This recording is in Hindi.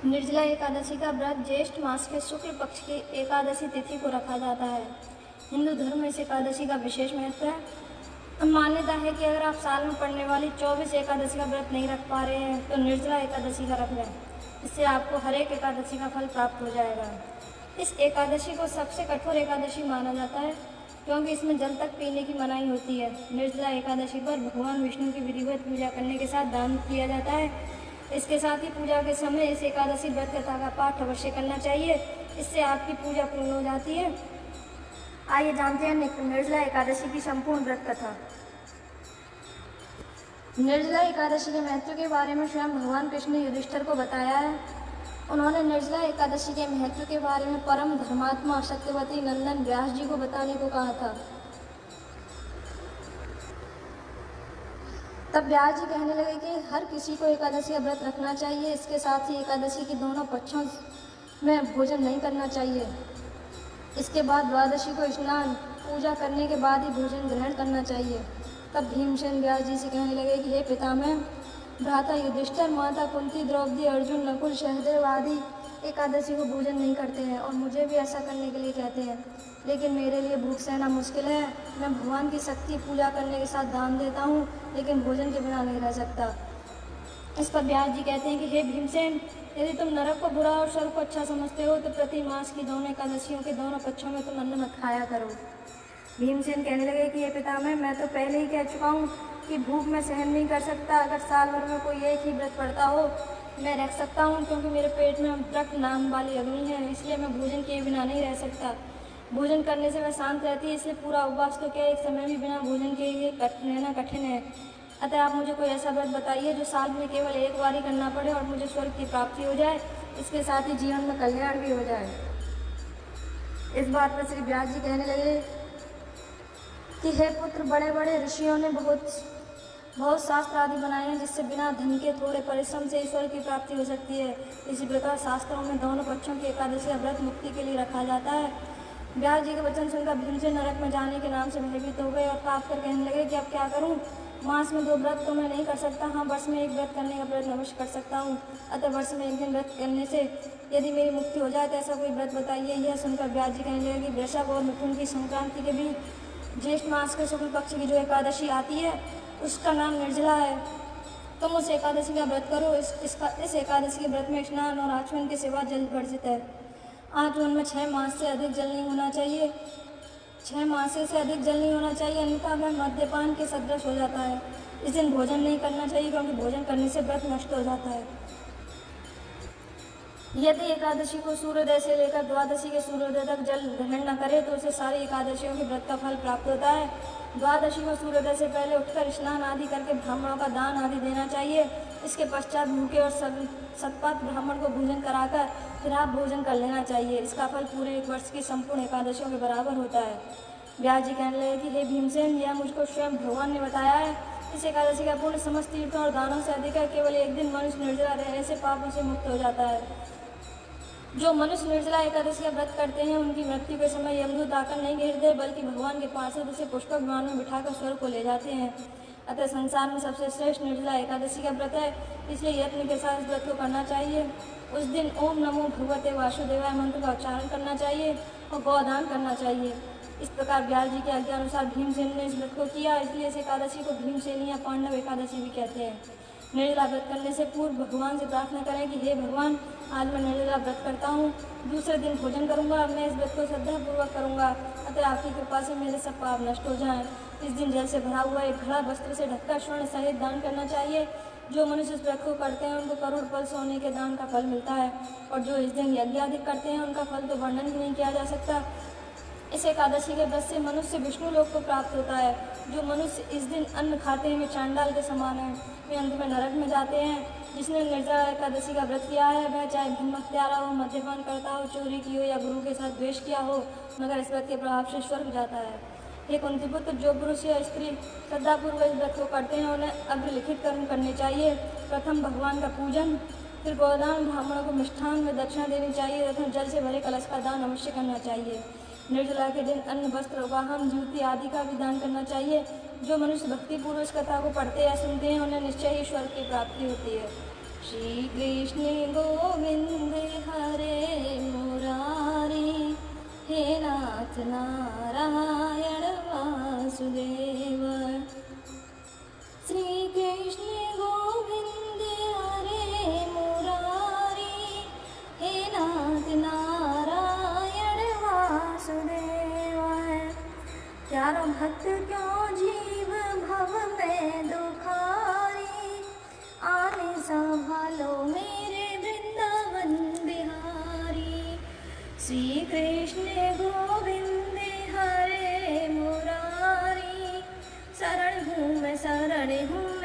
निर्जला एकादशी का व्रत ज्येष्ठ मास के शुक्ल पक्ष की एकादशी तिथि को रखा जाता है। हिंदू धर्म में इस एकादशी का विशेष महत्व है। मान्यता है कि अगर आप साल में पड़ने वाली 24 एकादशी का व्रत नहीं रख पा रहे हैं तो निर्जला एकादशी का रख लें। इससे आपको हर एक एकादशी का फल प्राप्त हो जाएगा। इस एकादशी को सबसे कठोर एकादशी माना जाता है क्योंकि इसमें जल तक पीने की मनाही होती है। निर्जला एकादशी पर भगवान विष्णु की विधिवत पूजा करने के साथ दान किया जाता है। इसके साथ ही पूजा के समय इस एकादशी व्रत कथा का पाठ अवश्य करना चाहिए। इससे आपकी पूजा पूर्ण हो जाती है। आइए जानते हैं निर्जला एकादशी की संपूर्ण व्रत कथा। निर्जला एकादशी के महत्व के बारे में स्वयं भगवान कृष्ण ने युधिष्ठिर को बताया है। उन्होंने निर्जला एकादशी के महत्व के बारे में परम धर्मात्मा सत्यवती नंदन व्यास जी को बताने को कहा था। तब व्यास जी कहने लगे कि हर किसी को एकादशी का व्रत रखना चाहिए। इसके साथ ही एकादशी के दोनों पक्षों में भोजन नहीं करना चाहिए। इसके बाद द्वादशी को स्नान पूजा करने के बाद ही भोजन ग्रहण करना चाहिए। तब भीमसेन व्यास जी से कहने लगे कि हे पितामह, भ्राता युधिष्ठिर, माता कुंती, द्रौपदी, अर्जुन, नकुल, सहदेव आदि एकादशी को भोजन नहीं करते हैं और मुझे भी ऐसा करने के लिए कहते हैं, लेकिन मेरे लिए भूख सहना मुश्किल है। मैं भगवान की शक्ति पूजा करने के साथ दान देता हूँ, लेकिन भोजन के बिना नहीं रह सकता। इस पर व्यास जी कहते हैं कि हे भीमसेन, यदि तुम नरक को बुरा और स्वर्ग को अच्छा समझते हो तो प्रति मास की दोनों एकादशियों के दोनों पक्षों में तुम अन्न मत खाया करो। भीमसेन कहने लगे कि हे पितामह, मैं तो पहले ही कह चुका हूँ कि भूख मैं सहन नहीं कर सकता। अगर साल भर में कोई एक ही व्रत पड़ता हो मैं रख सकता हूँ, क्योंकि मेरे पेट में व्रत नाम वाली अग्नि है, इसलिए मैं भोजन किए बिना नहीं रह सकता। भोजन करने से मैं शांत रहती है, इसलिए पूरा उपवास तो क्या एक समय भी बिना भोजन के लिए रहना कठिन है। अतः आप मुझे कोई ऐसा व्रत बताइए जो साल में केवल एक बार ही करना पड़े और मुझे स्वर्ग की प्राप्ति हो जाए, इसके साथ ही जीवन में कल्याण भी हो जाए। इस बात पर श्री व्यास जी कहने लगे कि हे पुत्र, बड़े बड़े ऋषियों ने बहुत शास्त्र आदि बनाए हैं जिससे बिना धन के थोड़े परिश्रम से ईश्वर की प्राप्ति हो सकती है। इसी प्रकार शास्त्रों में दोनों पक्षों की एकादशी का व्रत मुक्ति के लिए रखा जाता है। व्यास जी के वचन सुनकर भीमसेन नरक में जाने के नाम से भयभीत हो गए और काँप कर कहने लगे कि अब क्या करूं? मास में 2 व्रत तो मैं नहीं कर सकता, हाँ वर्ष में 1 व्रत करने का प्रयत्न अवश्य कर सकता हूँ। अतः वर्ष में 1 दिन व्रत करने से यदि मेरी मुक्ति हो जाए तो ऐसा कोई व्रत बताइए। यह सुनकर व्यास जी कहने लगे कि वृषभ और मिथुन की संक्रांति के बीच ज्येष्ठ मास के शुक्ल पक्ष की जो एकादशी आती है उसका नाम निर्जला है। तुम उस एकादशी का व्रत करो। इस एकादशी के व्रत में स्नान और आचमन के सिवा जल वर्जित है। आचमन में 6 मास से अधिक जल नहीं होना चाहिए। 6 मास से अधिक जल नहीं होना चाहिए, अन्यथा वह मद्यपान के सदृश हो जाता है। इस दिन भोजन नहीं करना चाहिए क्योंकि भोजन करने से व्रत नष्ट हो जाता है। यदि एकादशी को सूर्योदय से लेकर द्वादशी के सूर्योदय तक जल ग्रहण न करे तो उसे सारी एकादशियों के व्रत का फल प्राप्त होता है। द्वादशी को सूर्योदय से पहले उठकर स्नान आदि करके ब्राह्मणों का दान आदि देना चाहिए। इसके पश्चात भूखे और सतपात ब्राह्मण को भोजन कराकर फिर आप भोजन कर लेना चाहिए। इसका फल पूरे 1 वर्ष की संपूर्ण एकादशियों के बराबर होता है। व्यास जी कहने लगे कि हे भीमसेन, यह मुझको स्वयं भगवान ने बताया है। इस एकादशी का पुण्य समस्त तीर्थों और दानों से अधिक है। केवल एक दिन मनुष्य निर्जला रहने से पापों से मुक्त हो जाता है। जो मनुष्य निर्जला एकादशी का व्रत करते हैं उनकी मृत्यु के समय यमदूत आकर नहीं घेरते, बल्कि भगवान के पार्षद उसे पुष्पक विमान में बिठाकर स्वर्ग को ले जाते हैं। अतः संसार में सबसे श्रेष्ठ निर्जला एकादशी का व्रत है, इसलिए यत्न के साथ इस व्रत को करना चाहिए। उस दिन ओम नमो भगवते वासुदेवाय मंत्र का उच्चारण करना चाहिए और गौदान करना चाहिए। इस प्रकार व्यास जी के आज्ञा अनुसार भीमसेन ने इस व्रत को किया, इसलिए इस एकादशी को भीमसेनी या पांडव एकादशी भी कहते हैं। निर्जला व्रत करने से पूर्व भगवान से प्रार्थना करें कि हे भगवान, आज मैं निर्जला व्रत करता हूँ, दूसरे दिन भोजन करूँगा, मैं इस व्रत को श्रद्धापूर्वक करूँगा, अतः आपकी कृपा से मेरे सब पाप नष्ट हो जाएं। इस दिन जल से भरा हुआ एक घड़ा वस्त्र से ढककर स्वर्ण सहित दान करना चाहिए। जो मनुष्य इस व्रत को करते हैं उनको करोड़ फल सोने के दान का फल मिलता है, और जो इस दिन यज्ञ आदि करते हैं उनका फल तो वर्णन ही नहीं किया जा सकता। इस एकादशी के व्रत से मनुष्य विष्णु लोक को प्राप्त होता है। जो मनुष्य इस दिन अन्न खाते हैं वे चांडाल के समान हैं, वे अंत में नरक में जाते हैं। जिसने निर्जला एकादशी का व्रत किया है वह चाहे भीम हत्यारा हो, मद्यपान करता हो, चोरी की हो या गुरु के साथ द्वेष किया हो, मगर इस व्रत के प्रभाव से स्वर्ग जाता है। हे कुंती पुत्र, जो पुरुष या स्त्री श्रद्धापूर्वक इस व्रत को करते हैं उन्हें अग्रलिखित कर्म करने चाहिए। प्रथम भगवान का पूजन, फिर गोदान, ब्राह्मणों को मिष्ठान में दक्षिणा देनी चाहिए तथा जल से भरे कलश का दान अवश्य करना चाहिए। निर्जला के दिन अन्न, वस्त्र, वाहन, जूती आदि का भी दान करना चाहिए। जो मनुष्य भक्तिपूर्वक इस कथा को पढ़ते या सुनते हैं उन्हें निश्चय ही ईश्वर की प्राप्ति होती है। श्री कृष्ण गोविंद हरे मुरारी, हे नाथ नारायण वासुदेव। श्री कृष्ण गोविंद हरे मुरारी, हे नाथ नारायण वासुदेव। प्यारा भक्त क्यों जीव भव में दुखारी, आने संभालो मेरे वृंदावन बिहारी। श्री कृष्ण गोविंद हरे मुरारी, शरण हूँ मैं शरण हूँ